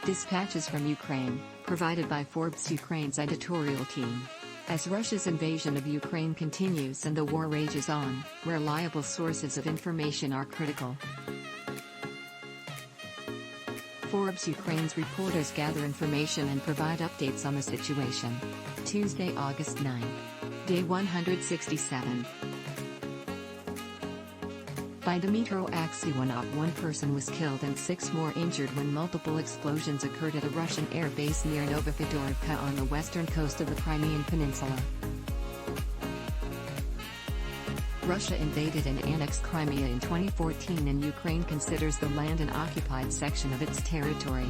Dispatches from Ukraine, provided by Forbes Ukraine's editorial team. As Russia's invasion of Ukraine continues and the war rages on, reliable sources of information are critical. Forbes Ukraine's reporters gather information and provide updates on the situation. Tuesday, August 9. Day 167. By Dmytro AksyonovOne, one person was killed and 6 more injured when multiple explosions occurred at a Russian air base near Novofedorivka on the western coast of the Crimean peninsula. Russia invaded and annexed Crimea in 2014 and Ukraine considers the land an occupied section of its territory.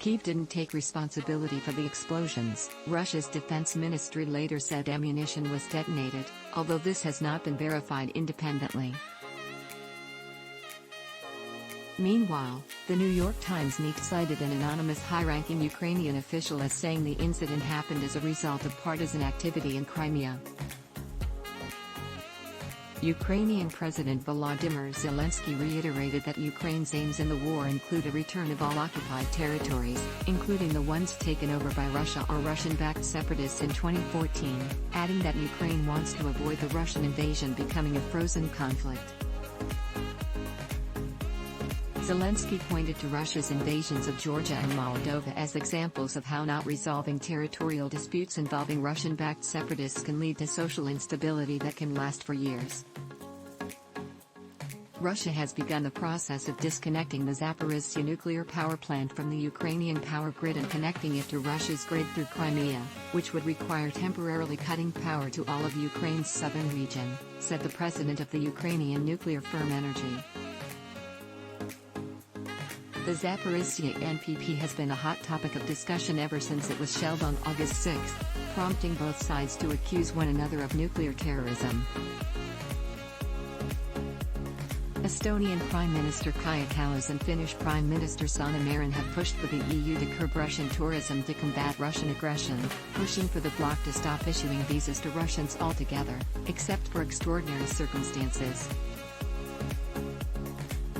Kyiv didn't take responsibility for the explosions. Russia's defense ministry later said ammunition was detonated, although this has not been verified independently. Meanwhile, the New York Times NYT cited an anonymous high-ranking Ukrainian official as saying the incident happened as a result of partisan activity in Crimea. Ukrainian President Volodymyr Zelenskyy reiterated that Ukraine's aims in the war include a return of all occupied territories, including the ones taken over by Russia or Russian-backed separatists in 2014, adding that Ukraine wants to avoid the Russian invasion becoming a frozen conflict. Zelenskyy pointed to Russia's invasions of Georgia and Moldova as examples of how not resolving territorial disputes involving Russian-backed separatists can lead to social instability that can last for years. Russia has begun the process of disconnecting the Zaporizhzhya Nuclear Power Plant from the Ukrainian power grid and connecting it to Russia's grid through Crimea, which would require temporarily cutting power to all of Ukraine's southern region, said the president of the Ukrainian nuclear firm Energy. The Zaporizhzhya NPP has been a hot topic of discussion ever since it was shelled on August 6, prompting both sides to accuse one another of nuclear terrorism. Estonian Prime Minister Kaja Kallas and Finnish Prime Minister Sanna Marin have pushed for the EU to curb Russian tourism to combat Russian aggression, pushing for the bloc to stop issuing visas to Russians altogether, except for extraordinary circumstances.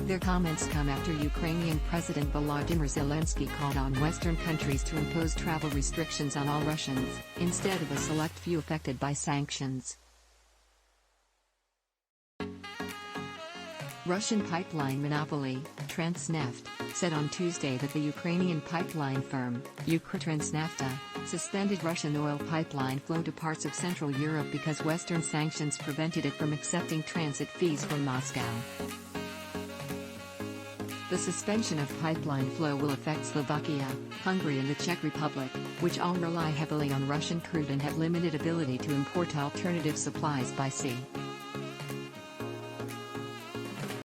Their comments come after Ukrainian President Volodymyr Zelenskyy called on Western countries to impose travel restrictions on all Russians, instead of a select few affected by sanctions. Russian pipeline monopoly, Transneft, said on Tuesday that the Ukrainian pipeline firm, Ukretransnefta, suspended Russian oil pipeline flow to parts of Central Europe because Western sanctions prevented it from accepting transit fees from Moscow. The suspension of pipeline flow will affect Slovakia, Hungary and the Czech Republic, which all rely heavily on Russian crude and have limited ability to import alternative supplies by sea.